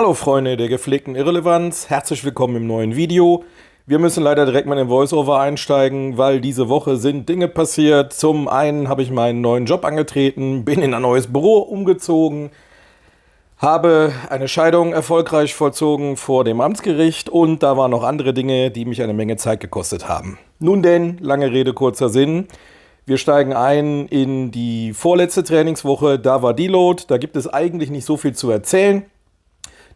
Hallo Freunde der gepflegten Irrelevanz, herzlich willkommen im neuen Video. Wir müssen leider direkt mal in den Voice-Over einsteigen, weil diese Woche sind Dinge passiert. Zum einen habe ich meinen neuen Job angetreten, bin in ein neues Büro umgezogen, habe eine Scheidung erfolgreich vollzogen vor dem Amtsgericht und da waren noch andere Dinge, die mich eine Menge Zeit gekostet haben. Nun denn, lange Rede, kurzer Sinn. Wir steigen ein in die vorletzte Trainingswoche, da war Deload, da gibt es eigentlich nicht so viel zu erzählen.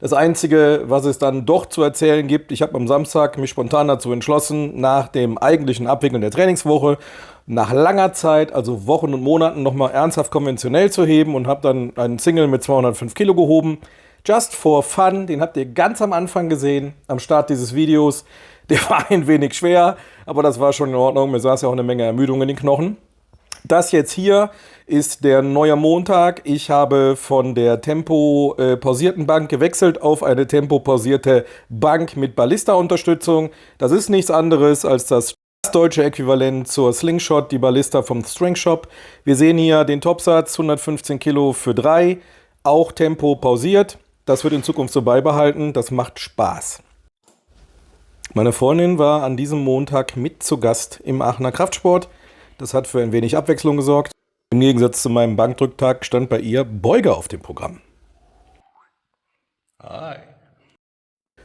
Das Einzige, was es dann doch zu erzählen gibt, ich habe am Samstag mich spontan dazu entschlossen, nach dem eigentlichen Abwickeln der Trainingswoche, nach langer Zeit, also Wochen und Monaten, nochmal ernsthaft konventionell zu heben und habe dann einen Single mit 205 Kilo gehoben. Just for fun, den habt ihr ganz am Anfang gesehen, am Start dieses Videos. Der war ein wenig schwer, aber das war schon in Ordnung. Mir saß ja auch eine Menge Ermüdung in den Knochen. Das jetzt hier ist der neue Montag. Ich habe von der Tempo-pausierten Bank gewechselt auf eine Tempo-pausierte Bank mit Ballista-Unterstützung. Das ist nichts anderes als das deutsche Äquivalent zur Slingshot, die Ballista vom Strength Shop. Wir sehen hier den Topsatz, 115 Kilo für 3, auch Tempo pausiert. Das wird in Zukunft so beibehalten, das macht Spaß. Meine Freundin war an diesem Montag mit zu Gast im Aachener Kraftsport. Das hat für ein wenig Abwechslung gesorgt. Im Gegensatz zu meinem Bankdrücktag stand bei ihr Beuge auf dem Programm. Hi.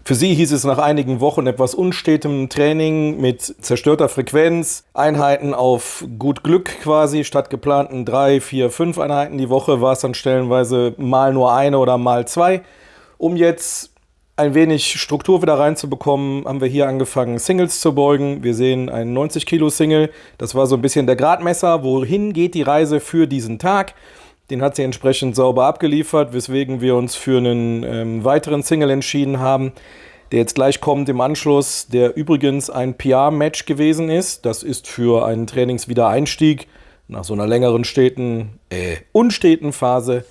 Für sie hieß es nach einigen Wochen etwas unstetem Training mit zerstörter Frequenz, Einheiten auf gut Glück quasi, statt geplanten 3, 4, 5 Einheiten die Woche war es dann stellenweise mal nur eine oder mal zwei. Um jetzt ein wenig Struktur wieder reinzubekommen, haben wir hier angefangen, Singles zu beugen. Wir sehen einen 90 Kilo Single. Das war so ein bisschen der Gradmesser. Wohin geht die Reise für diesen Tag? Den hat sie entsprechend sauber abgeliefert, weswegen wir uns für einen weiteren Single entschieden haben, der jetzt gleich kommt im Anschluss, der übrigens ein PR-Match gewesen ist. Das ist für einen Trainingswiedereinstieg nach so einer längeren unsteten Phase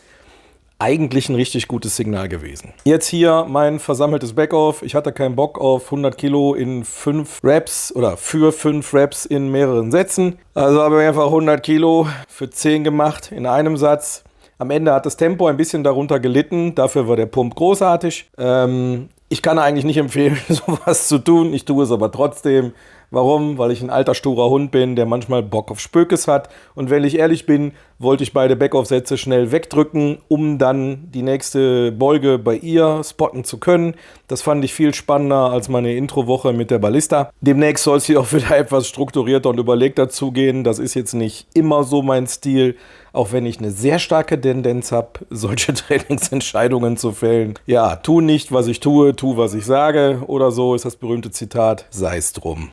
eigentlich ein richtig gutes Signal gewesen. Jetzt hier mein versammeltes Backoff. Ich hatte keinen Bock auf 100 Kilo in 5 Reps oder für 5 Reps in mehreren Sätzen. Also habe ich einfach 100 Kilo für 10 gemacht in einem Satz. Am Ende hat das Tempo ein bisschen darunter gelitten. Dafür war der Pump großartig. Ich kann eigentlich nicht empfehlen, sowas zu tun. Ich tue es aber trotzdem. Warum? Weil ich ein alter, sturer Hund bin, der manchmal Bock auf Spökes hat. Und wenn ich ehrlich bin, wollte ich beide Backoff-Sätze schnell wegdrücken, um dann die nächste Beuge bei ihr spotten zu können. Das fand ich viel spannender als meine Intro-Woche mit der Ballista. Demnächst soll es hier auch wieder etwas strukturierter und überlegter zugehen. Das ist jetzt nicht immer so mein Stil, auch wenn ich eine sehr starke Tendenz habe, solche Trainingsentscheidungen zu fällen. Ja, tu nicht, was ich tue, tu, was ich sage. Oder so ist das berühmte Zitat, sei es drum.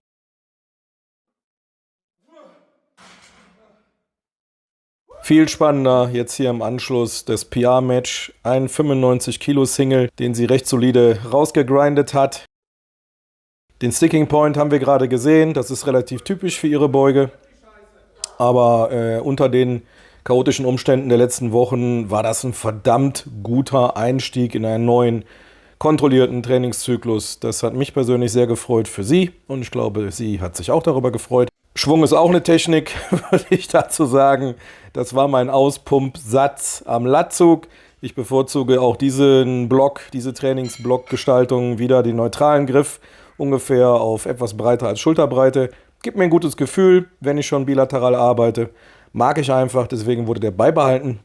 Viel spannender jetzt hier im Anschluss das PR-Match. Ein 95 Kilo Single, den sie recht solide rausgegrindet hat. Den Sticking Point haben wir gerade gesehen. Das ist relativ typisch für ihre Beuge. Aber unter den chaotischen Umständen der letzten Wochen war das ein verdammt guter Einstieg in einen neuen, kontrollierten Trainingszyklus. Das hat mich persönlich sehr gefreut für sie und ich glaube, sie hat sich auch darüber gefreut. Schwung ist auch eine Technik, würde ich dazu sagen. Das war mein Auspumpsatz am Latzug. Ich bevorzuge auch diesen Block, diese Trainingsblockgestaltung, wieder den neutralen Griff, ungefähr auf etwas breiter als Schulterbreite. Gibt mir ein gutes Gefühl, wenn ich schon bilateral arbeite. Mag ich einfach, deswegen wurde der beibehalten.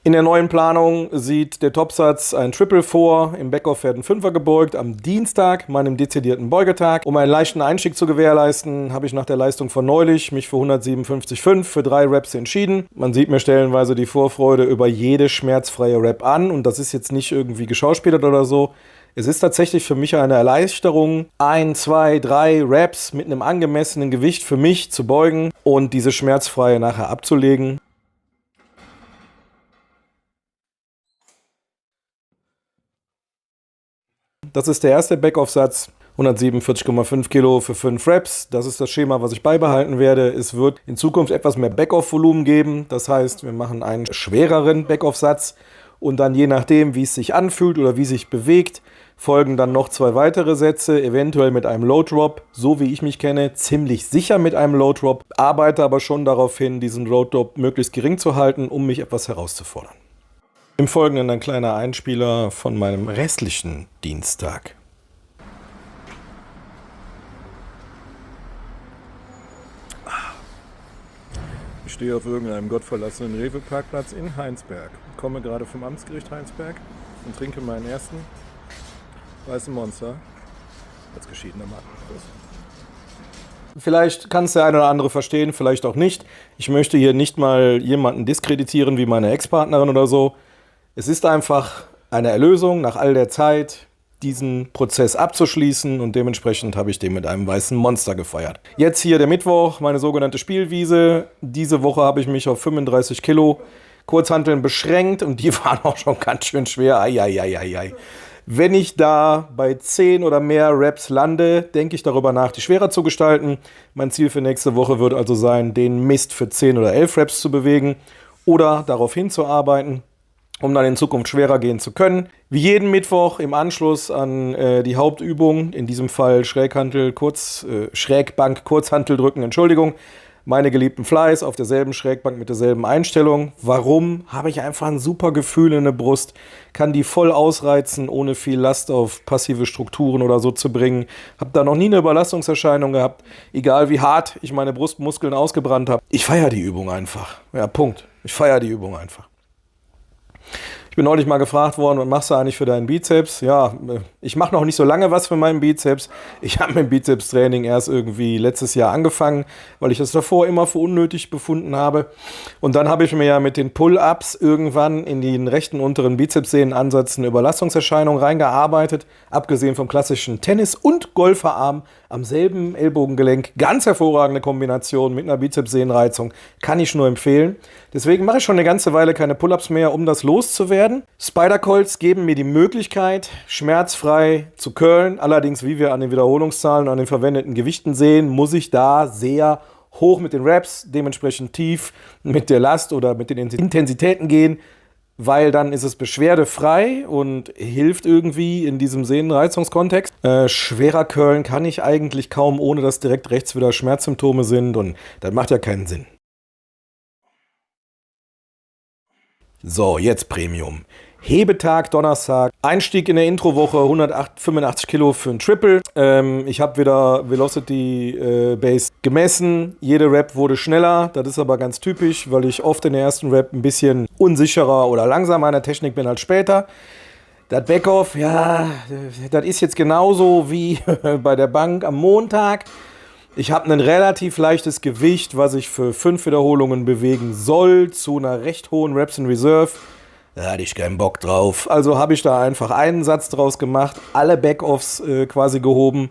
In der neuen Planung sieht der Topsatz ein Triple vor. Im Backoff werden Fünfer gebeugt. Am Dienstag, meinem dezidierten Beugetag. Um einen leichten Einstieg zu gewährleisten, habe ich nach der Leistung von neulich mich für 157,5 für 3 Reps entschieden. Man sieht mir stellenweise die Vorfreude über jede schmerzfreie Rep an. Und das ist jetzt nicht irgendwie geschauspielert oder so. Es ist tatsächlich für mich eine Erleichterung, 1, 2, 3 Reps mit einem angemessenen Gewicht für mich zu beugen und diese schmerzfreie nachher abzulegen. Das ist der erste Backoff-Satz, 147,5 Kilo für 5 Reps. Das ist das Schema, was ich beibehalten werde. Es wird in Zukunft etwas mehr Backoff-Volumen geben. Das heißt, wir machen einen schwereren Backoff-Satz und dann je nachdem, wie es sich anfühlt oder wie sich bewegt, folgen dann noch 2 weitere Sätze, eventuell mit einem Low Drop, so wie ich mich kenne, ziemlich sicher mit einem Low Drop, arbeite aber schon darauf hin, diesen Low Drop möglichst gering zu halten, um mich etwas herauszufordern. Im Folgenden ein kleiner Einspieler von meinem restlichen Dienstag. Ich stehe auf irgendeinem gottverlassenen Rewe-Parkplatz in Heinsberg. Komme gerade vom Amtsgericht Heinsberg und trinke meinen ersten weißen Monster als geschiedener Mann. Vielleicht kann es der eine oder andere verstehen, vielleicht auch nicht. Ich möchte hier nicht mal jemanden diskreditieren wie meine Ex-Partnerin oder so. Es ist einfach eine Erlösung nach all der Zeit, diesen Prozess abzuschließen, und dementsprechend habe ich den mit einem weißen Monster gefeiert. Jetzt hier der Mittwoch, meine sogenannte Spielwiese. Diese Woche habe ich mich auf 35 Kilo Kurzhanteln beschränkt und die waren auch schon ganz schön schwer. Ei. Wenn ich da bei 10 oder mehr Reps lande, denke ich darüber nach, die schwerer zu gestalten. Mein Ziel für nächste Woche wird also sein, den Mist für 10 oder 11 Reps zu bewegen oder darauf hinzuarbeiten, um dann in Zukunft schwerer gehen zu können. Wie jeden Mittwoch im Anschluss an die Hauptübung, in diesem Fall Schrägbank, Kurzhantel drücken, meine geliebten Flies auf derselben Schrägbank mit derselben Einstellung. Warum? Habe ich einfach ein super Gefühl in der Brust, kann die voll ausreizen, ohne viel Last auf passive Strukturen oder so zu bringen. Habe da noch nie eine Überlastungserscheinung gehabt, egal wie hart ich meine Brustmuskeln ausgebrannt habe. Ich feiere die Übung einfach. Ja, Punkt. Ich feiere die Übung einfach. Ich bin neulich mal gefragt worden, was machst du eigentlich für deinen Bizeps? Ja, ich mache noch nicht so lange was für meinen Bizeps. Ich habe mit dem Bizeps-Training erst irgendwie letztes Jahr angefangen, weil ich das davor immer für unnötig befunden habe. Und dann habe ich mir ja mit den Pull-Ups irgendwann in den rechten unteren Bizepssehnenansatz eine Überlastungserscheinung reingearbeitet. Abgesehen vom klassischen Tennis- und Golferarm am selben Ellbogengelenk. Ganz hervorragende Kombination mit einer Bizepssehnenreizung. Kann ich nur empfehlen. Deswegen mache ich schon eine ganze Weile keine Pull-Ups mehr, um das loszuwerden. Spider-Coils geben mir die Möglichkeit, schmerzfrei zu curlen. Allerdings, wie wir an den Wiederholungszahlen und an den verwendeten Gewichten sehen, muss ich da sehr hoch mit den Reps, dementsprechend tief mit der Last oder mit den Intensitäten gehen, weil dann ist es beschwerdefrei und hilft irgendwie in diesem Sehnenreizungskontext. Schwerer curlen kann ich eigentlich kaum, ohne dass direkt rechts wieder Schmerzsymptome sind, und das macht ja keinen Sinn. So, jetzt Premium. Hebetag, Donnerstag, Einstieg in der Introwoche, 185 Kilo für ein Triple. Ich habe wieder Velocity Base gemessen. Jede Rep wurde schneller. Das ist aber ganz typisch, weil ich oft in der ersten Rep ein bisschen unsicherer oder langsamer in der Technik bin als später. Das Backoff, ja, das ist jetzt genauso wie bei der Bank am Montag. Ich habe ein relativ leichtes Gewicht, was ich für 5 Wiederholungen bewegen soll, zu einer recht hohen Reps in Reserve. Da hatte ich keinen Bock drauf. Also habe ich da einfach einen Satz draus gemacht, alle Backoffs quasi gehoben,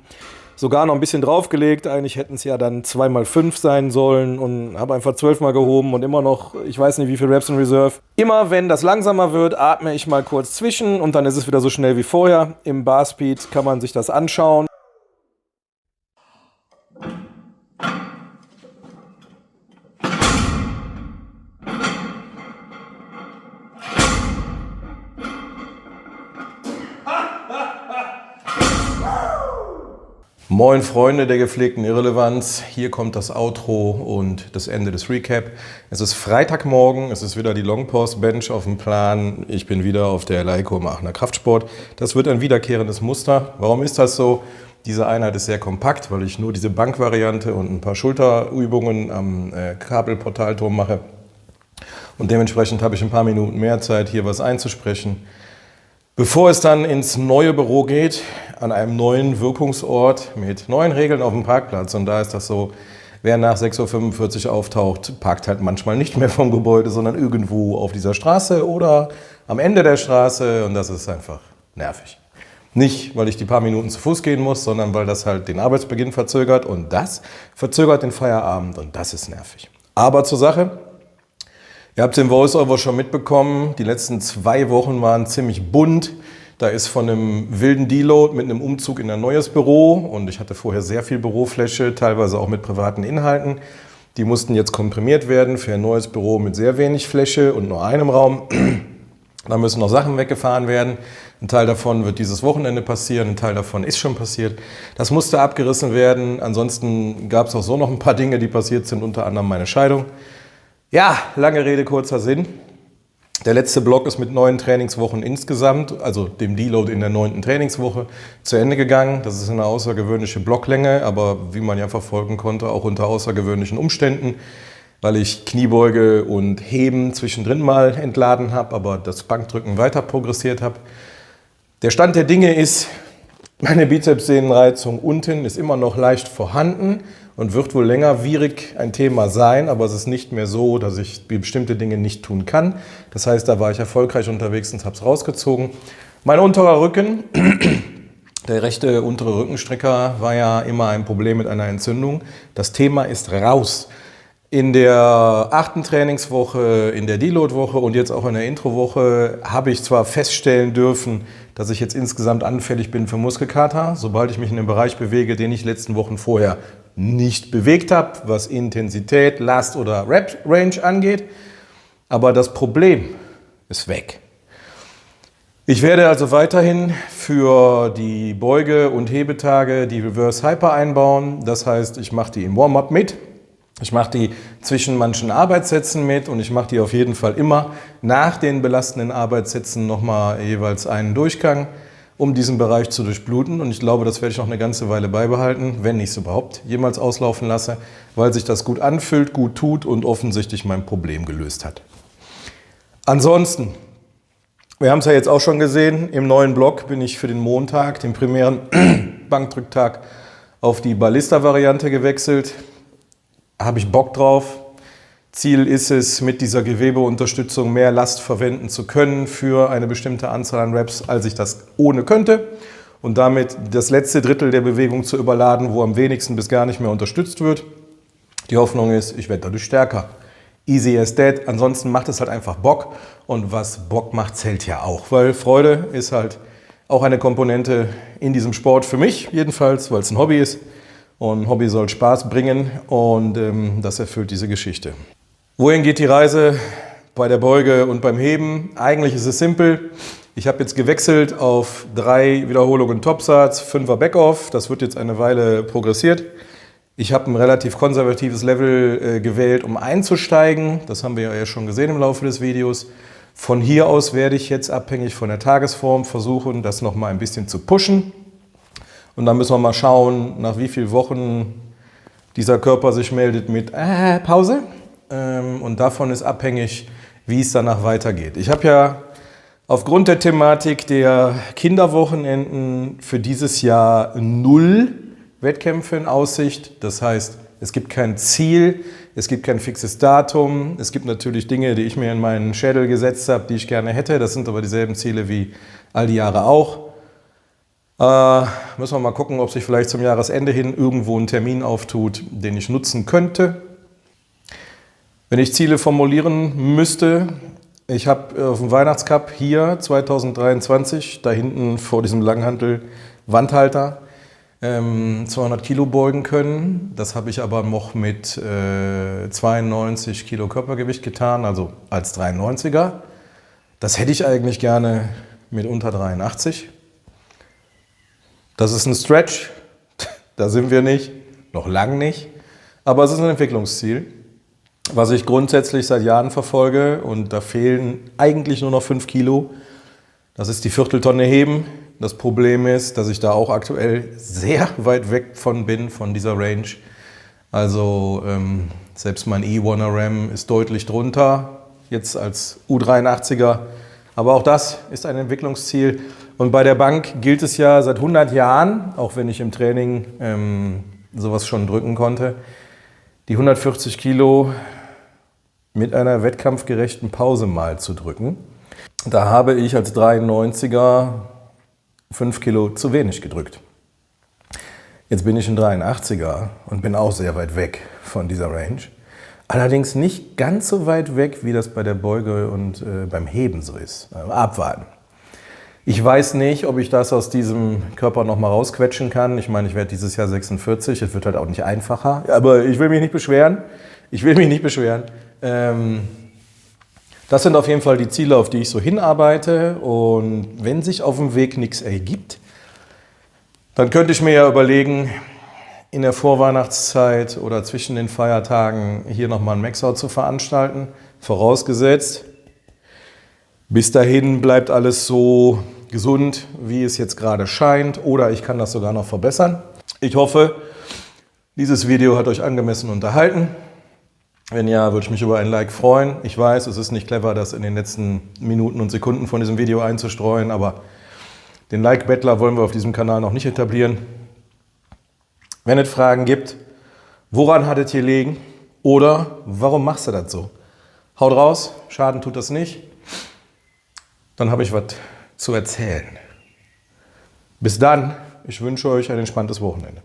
sogar noch ein bisschen draufgelegt. Eigentlich hätten es ja dann 2x5 sein sollen, und habe einfach 12 Mal gehoben und immer noch, ich weiß nicht wie viel Reps in Reserve. Immer wenn das langsamer wird, atme ich mal kurz zwischen und dann ist es wieder so schnell wie vorher. Im Barspeed kann man sich das anschauen. Moin Freunde der gepflegten Irrelevanz, hier kommt das Outro und das Ende des Recap. Es ist Freitagmorgen, es ist wieder die Longpause-Bench auf dem Plan. Ich bin wieder auf der Leico im Aachener Kraftsport. Das wird ein wiederkehrendes Muster. Warum ist das so? Diese Einheit ist sehr kompakt, weil ich nur diese Bankvariante und ein paar Schulterübungen am Kabelportalturm mache. Und dementsprechend habe ich ein paar Minuten mehr Zeit, hier was einzusprechen. Bevor es dann ins neue Büro geht, an einem neuen Wirkungsort mit neuen Regeln auf dem Parkplatz. Und da ist das so, wer nach 6:45 Uhr auftaucht, parkt halt manchmal nicht mehr vom Gebäude, sondern irgendwo auf dieser Straße oder am Ende der Straße. Und das ist einfach nervig. Nicht, weil ich die paar Minuten zu Fuß gehen muss, sondern weil das halt den Arbeitsbeginn verzögert. Und das verzögert den Feierabend. Und das ist nervig. Aber zur Sache. Ihr habt den Voice-Over schon mitbekommen, die letzten 2 Wochen waren ziemlich bunt. Da ist von einem wilden Deload mit einem Umzug in ein neues Büro, und ich hatte vorher sehr viel Bürofläche, teilweise auch mit privaten Inhalten. Die mussten jetzt komprimiert werden für ein neues Büro mit sehr wenig Fläche und nur einem Raum. Da müssen noch Sachen weggefahren werden. Ein Teil davon wird dieses Wochenende passieren, ein Teil davon ist schon passiert. Das musste abgerissen werden. Ansonsten gab es auch so noch ein paar Dinge, die passiert sind, unter anderem meine Scheidung. Ja, lange Rede, kurzer Sinn. Der letzte Block ist mit 9 Trainingswochen insgesamt, also dem Deload in der 9. Trainingswoche, zu Ende gegangen. Das ist eine außergewöhnliche Blocklänge, aber wie man ja verfolgen konnte, auch unter außergewöhnlichen Umständen, weil ich Kniebeuge und Heben zwischendrin mal entladen habe, aber das Bankdrücken weiter progressiert habe. Der Stand der Dinge ist, meine Bizepssehnenreizung unten ist immer noch leicht vorhanden und wird wohl längerwierig ein Thema sein, aber es ist nicht mehr so, dass ich bestimmte Dinge nicht tun kann. Das heißt, da war ich erfolgreich unterwegs und habe es rausgezogen. Mein unterer Rücken, der rechte untere Rückenstrecker, war ja immer ein Problem mit einer Entzündung. Das Thema ist raus. In der 8. Trainingswoche, in der Deload-Woche und jetzt auch in der Intro-Woche habe ich zwar feststellen dürfen, dass ich jetzt insgesamt anfällig bin für Muskelkater, sobald ich mich in den Bereich bewege, den ich letzten Wochen vorher nicht bewegt habe, was Intensität, Last oder Rep-Range angeht. Aber das Problem ist weg. Ich werde also weiterhin für die Beuge- und Hebetage die Reverse Hyper einbauen. Das heißt, ich mache die im Warm-up mit. Ich mache die zwischen manchen Arbeitssätzen mit und ich mache die auf jeden Fall immer nach den belastenden Arbeitssätzen nochmal jeweils einen Durchgang, um diesen Bereich zu durchbluten. Und ich glaube, das werde ich noch eine ganze Weile beibehalten, wenn ich es überhaupt jemals auslaufen lasse, weil sich das gut anfühlt, gut tut und offensichtlich mein Problem gelöst hat. Ansonsten, wir haben es ja jetzt auch schon gesehen, im neuen Block bin ich für den Montag, den primären Bankdrücktag, auf die Ballista-Variante gewechselt. Habe ich Bock drauf. Ziel ist es, mit dieser Gewebeunterstützung mehr Last verwenden zu können für eine bestimmte Anzahl an Reps, als ich das ohne könnte. Und damit das letzte Drittel der Bewegung zu überladen, wo am wenigsten bis gar nicht mehr unterstützt wird. Die Hoffnung ist, ich werde dadurch stärker. Easy as that. Ansonsten macht es halt einfach Bock. Und was Bock macht, zählt ja auch. Weil Freude ist halt auch eine Komponente in diesem Sport für mich jedenfalls, weil es ein Hobby ist. Und ein Hobby soll Spaß bringen und das erfüllt diese Geschichte. Wohin geht die Reise bei der Beuge und beim Heben? Eigentlich ist es simpel. Ich habe jetzt gewechselt auf 3 Wiederholungen Topsatz, 5er Backoff. Das wird jetzt eine Weile progressiert. Ich habe ein relativ konservatives Level gewählt, um einzusteigen. Das haben wir ja schon gesehen im Laufe des Videos. Von hier aus werde ich jetzt abhängig von der Tagesform versuchen, das nochmal ein bisschen zu pushen. Und dann müssen wir mal schauen, nach wie vielen Wochen dieser Körper sich meldet mit Pause. Und davon ist abhängig, wie es danach weitergeht. Ich habe ja aufgrund der Thematik der Kinderwochenenden für dieses Jahr 0 Wettkämpfe in Aussicht. Das heißt, es gibt kein Ziel, es gibt kein fixes Datum. Es gibt natürlich Dinge, die ich mir in meinen Schädel gesetzt habe, die ich gerne hätte. Das sind aber dieselben Ziele wie all die Jahre auch. Müssen wir mal gucken, ob sich vielleicht zum Jahresende hin irgendwo ein Termin auftut, den ich nutzen könnte. Wenn ich Ziele formulieren müsste, ich habe auf dem Weihnachtscup hier 2023, da hinten vor diesem Langhantel Wandhalter, 200 Kilo beugen können. Das habe ich aber noch mit 92 Kilo Körpergewicht getan, also als 93er. Das hätte ich eigentlich gerne mit unter 83. Das ist ein Stretch, da sind wir nicht, noch lang nicht, aber es ist ein Entwicklungsziel, was ich grundsätzlich seit Jahren verfolge und da fehlen eigentlich nur noch 5 Kilo. Das ist die Vierteltonne Heben. Das Problem ist, dass ich da auch aktuell sehr weit weg von bin, von dieser Range. Also selbst mein E1RM ist deutlich drunter, jetzt als U83er. Aber auch das ist ein Entwicklungsziel. Und bei der Bank gilt es ja seit 100 Jahren, auch wenn ich im Training sowas schon drücken konnte, die 140 Kilo mit einer wettkampfgerechten Pause mal zu drücken. Da habe ich als 93er 5 Kilo zu wenig gedrückt. Jetzt bin ich ein 83er und bin auch sehr weit weg von dieser Range. Allerdings nicht ganz so weit weg, wie das bei der Beuge und beim Heben so ist. Abwarten. Ich weiß nicht, ob ich das aus diesem Körper noch mal rausquetschen kann. Ich meine, ich werde dieses Jahr 46, es wird halt auch nicht einfacher. Aber ich will mich nicht beschweren. Das sind auf jeden Fall die Ziele, auf die ich so hinarbeite. Und wenn sich auf dem Weg nichts ergibt, dann könnte ich mir ja überlegen, in der Vorweihnachtszeit oder zwischen den Feiertagen hier nochmal ein Maxout zu veranstalten. Vorausgesetzt, Bis dahin bleibt alles so gesund, wie es jetzt gerade scheint, oder ich kann das sogar noch verbessern. Ich hoffe, dieses Video hat euch angemessen unterhalten. Wenn ja, würde ich mich über ein Like freuen. Ich weiß, es ist nicht clever, das in den letzten Minuten und Sekunden von diesem Video einzustreuen, aber den Like-Bettler wollen wir auf diesem Kanal noch nicht etablieren. Wenn es Fragen gibt, woran hat es hier liegen oder warum machst du das so? Haut raus, Schaden tut das nicht. Dann habe ich was zu erzählen. Bis dann, ich wünsche euch ein entspanntes Wochenende.